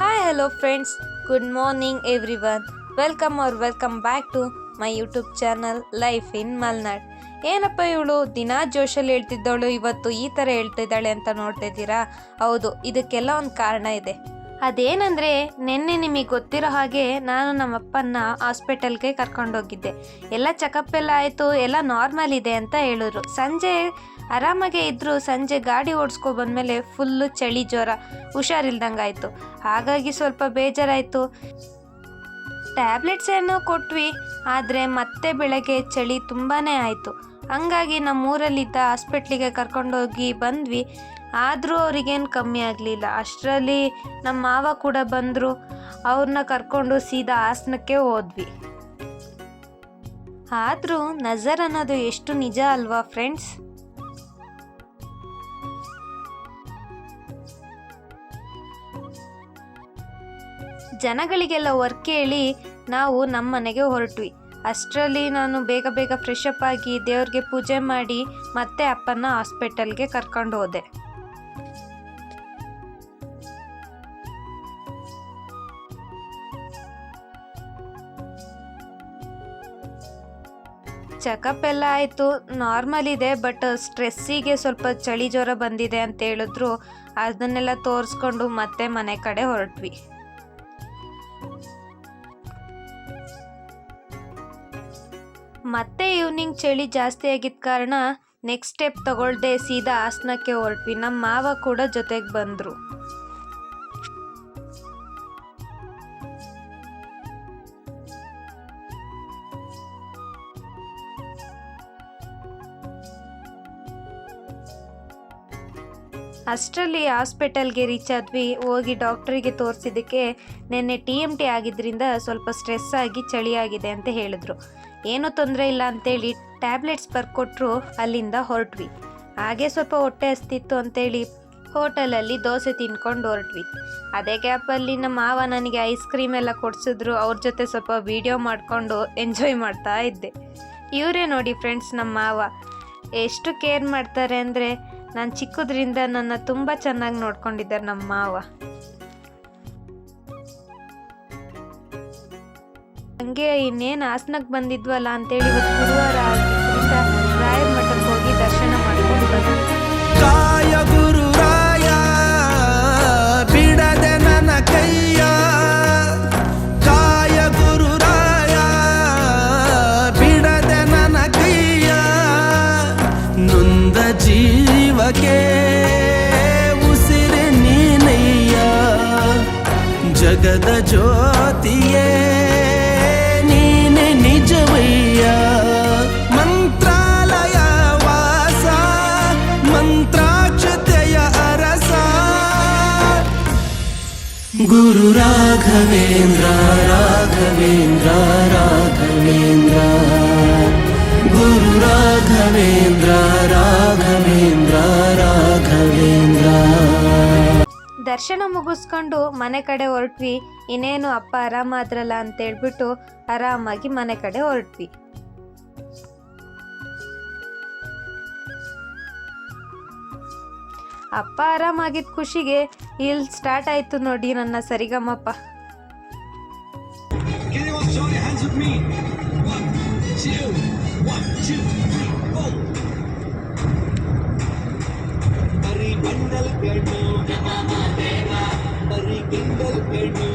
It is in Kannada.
Hi, hello friends. Good morning everyone. Welcome back to my YouTube channel Life in Malnad. ಏನಪ್ಪ ಇವಳು ದಿನಾ ಜೋಶಲ್ಲಿ ಹೇಳ್ತಿದ್ದವಳು ಇವತ್ತು ಈ ಥರ ಹೇಳ್ತಿದ್ದಾಳೆ ಅಂತ ನೋಡ್ತಿದ್ದೀರಾ? ಹೌದು, ಇದಕ್ಕೆಲ್ಲ ಒಂದು ಕಾರಣ ಇದೆ. ಅದೇನಂದರೆ ನಿನ್ನೆ ನಿಮಗೆ ಗೊತ್ತಿರೋ ಹಾಗೆ ನಾನು ನಮ್ಮಪ್ಪನ್ನ ಹಾಸ್ಪಿಟಲ್ಗೆ ಕರ್ಕೊಂಡೋಗಿದ್ದೆ. ಎಲ್ಲ ಚೆಕಪ್ ಎಲ್ಲ ಆಯಿತು, ಎಲ್ಲ ನಾರ್ಮಲ್ ಇದೆ ಅಂತ ಹೇಳಿದ್ರು. ಸಂಜೆ ಆರಾಮಾಗೆ ಇದ್ದರು. ಸಂಜೆ ಗಾಡಿ ಓಡಿಸ್ಕೊ ಬಂದಮೇಲೆ ಫುಲ್ಲು ಚಳಿ ಜ್ವರ, ಹುಷಾರಿಲ್ದಂಗೆ ಆಯಿತು. ಹಾಗಾಗಿ ಸ್ವಲ್ಪ ಬೇಜಾರಾಯಿತು. ಟ್ಯಾಬ್ಲೆಟ್ಸ್ ಏನೋ ಕೊಟ್ವಿ, ಆದರೆ ಮತ್ತೆ ಬೆಳಗ್ಗೆ ಚಳಿ ತುಂಬಾ ಆಯಿತು. ಹಂಗಾಗಿ ನಮ್ಮೂರಲ್ಲಿದ್ದ ಹಾಸ್ಪಿಟ್ಲಿಗೆ ಕರ್ಕೊಂಡೋಗಿ ಬಂದ್ವಿ. ಆದರೂ ಅವ್ರಿಗೇನು ಕಮ್ಮಿ ಆಗಲಿಲ್ಲ. ಅಷ್ಟರಲ್ಲಿ ನಮ್ಮ ಮಾವ ಕೂಡ ಬಂದರು. ಅವ್ರನ್ನ ಕರ್ಕೊಂಡು ಸೀದಾ ಹಾಸನಕ್ಕೆ ಹೋದ್ವಿ. ಆದರೂ ನಜರ್ ಅನ್ನೋದು ಎಷ್ಟು ನಿಜ ಅಲ್ವಾ ಫ್ರೆಂಡ್ಸ್? ಜನಗಳಿಗೆಲ್ಲ ವರ್ಕ್ ಹೇಳಿ ನಾವು ನಮ್ಮ ಮನೆಗೆ ಹೊರಟ್ವಿ. ಅಷ್ಟರಲ್ಲಿ ನಾನು ಬೇಗ ಫ್ರೆಶ್ ಅಪ್ ಆಗಿ ದೇವ್ರಿಗೆ ಪೂಜೆ ಮಾಡಿ ಮತ್ತೆ ಅಪ್ಪನ ಹಾಸ್ಪಿಟಲ್ಗೆ ಕರ್ಕೊಂಡು ಹೋದೆ. ಚೆಕಪ್ ಎಲ್ಲ ಆಯಿತು, ನಾರ್ಮಲ್ ಇದೆ. ಬಟ್ ಸ್ಟ್ರೆಸ್ಸಿಗೆ ಸ್ವಲ್ಪ ಚಳಿ ಜ್ವರ ಬಂದಿದೆ ಅಂತ ಹೇಳಿದ್ರು. ಅದನ್ನೆಲ್ಲ ತೋರಿಸ್ಕೊಂಡು ಮತ್ತೆ ಮನೆ ಕಡೆ ಹೊರಟ್ವಿ. ಮತ್ತೆ ಈವ್ನಿಂಗ್ ಚಳಿ ಜಾಸ್ತಿ ಆಗಿದ್ದ ಕಾರಣ ನೆಕ್ಸ್ಟ್ ಸ್ಟೆಪ್ ತಗೊಳ್ದೆ ಸೀದಾ ಹಾಸನಕ್ಕೆ ಹೊರಟ್ವಿ. ನಮ್ಮ ಮಾವ ಕೂಡ ಜೊತೆಗೆ ಬಂದರು. ಅಷ್ಟರಲ್ಲಿ ಹಾಸ್ಪಿಟಲ್ಗೆ ರೀಚ್ ಆದ್ವಿ. ಹೋಗಿ ಡಾಕ್ಟ್ರಿಗೆ ತೋರಿಸಿದ್ದಕ್ಕೆ ನೆನ್ನೆ TMT ಆಗಿದ್ದರಿಂದ ಸ್ವಲ್ಪ ಸ್ಟ್ರೆಸ್ ಆಗಿ ಚಳಿ ಆಗಿದೆ ಅಂತ ಹೇಳಿದ್ರು. ಏನೂ ತೊಂದರೆ ಇಲ್ಲ ಅಂತೇಳಿ ಟ್ಯಾಬ್ಲೆಟ್ಸ್ ಬರ್ಕೊಟ್ರು. ಅಲ್ಲಿಂದ ಹೊರಟ್ವಿ. ಹಾಗೆ ಸ್ವಲ್ಪ ಹೊಟ್ಟೆ ಹಸ್ತಿತ್ತು ಅಂತೇಳಿ ಹೋಟೆಲಲ್ಲಿ ದೋಸೆ ತಿನ್ಕೊಂಡು ಹೊರಟ್ವಿ. ಅದೇ ಗ್ಯಾಪಲ್ಲಿ ನಮ್ಮ ಮಾವ ನನಗೆ ಐಸ್ ಕ್ರೀಮ್ ಎಲ್ಲ ಕೊಡಿಸಿದ್ರು. ಅವ್ರ ಜೊತೆ ಸ್ವಲ್ಪ ವಿಡಿಯೋ ಮಾಡಿಕೊಂಡು ಎಂಜಾಯ್ ಮಾಡ್ತಾ ಇದ್ದೆ. ಇವರೇ ನೋಡಿ ಫ್ರೆಂಡ್ಸ್, ನಮ್ಮ ಮಾವ ಎಷ್ಟು ಕೇರ್ ಮಾಡ್ತಾರೆ ಅಂದರೆ, ನಾನು ಚಿಕ್ಕದ್ರಿಂದ ನನ್ನ ತುಂಬ ಚೆನ್ನಾಗಿ ನೋಡ್ಕೊಂಡಿದ್ದಾರೆ ನಮ್ಮ ಮಾವ. ಹಂಗೆ ಇನ್ನೇನು ಹಾಸನಕ್ಕೆ ಬಂದಿದ್ವಲ್ಲ ಅಂತೇಳಿ ಇವತ್ತು ಗುರುವಾರ ಆಗಿದ್ದರಿಂದ ರಾಯರ ಮಠಕ್ಕೆ ಹೋಗಿ ದರ್ಶನ ಮಾಡ್ಕೊಂಡು ಬಂದ್ವಿ. ಕಾಯ ಗುರು ರಾಯ ಬಿಡದೆ ನನ್ನ ಕೈಯ, ಕಾಯ ಗುರು ರಾಯ ಬಿಡದೆ ನನ್ನ ಕೈಯ, ನೊಂದ ಜೀವಕ್ಕೆ ಉಸಿರೆ ನೀನಯ್ಯ, ಜಗದ ಜ್ಯೋತಿಯೇ ನೀನೆ ನಿಜವಯ್ಯ, ಮಂತ್ರಾಲಯ ವಾಸ ಮಂತ್ರಾಕ್ಷತೆಯ ಅರಸ, ಗುರು ರಾಘವೇಂದ್ರ ರಾಘವೇಂದ್ರ ರಾಘವೇಂದ್ರ, ಗುರು ರಾಘವೇಂದ್ರ ರಾಘವೇಂದ್ರ ರಾಘವೇಂದ್ರ. ದರ್ಶನ ಮುಗಿಸ್ಕೊಂಡು ಮನೆ ಕಡೆ ಹೊರಟ್ವಿ. ಇನ್ನೇನು ಅಪ್ಪ ಆರಾಮಾದ್ರಲ್ಲ ಅಂತ ಹೇಳ್ಬಿಟ್ಟು ಆರಾಮಾಗಿ ಮನೆ ಕಡೆ ಹೊರಟ್ವಿ. ಅಪ್ಪ ಆರಾಮಾಗಿದ್ದ ಖುಷಿಗೆ ಇಲ್ಲಿ ಸ್ಟಾರ್ಟ್ ಆಯ್ತು ನೋಡಿ ನನ್ನ ಸರಿಗಮಪ್ಪ. बरी बंडल पेड़ो बरी किंडल पेड़ो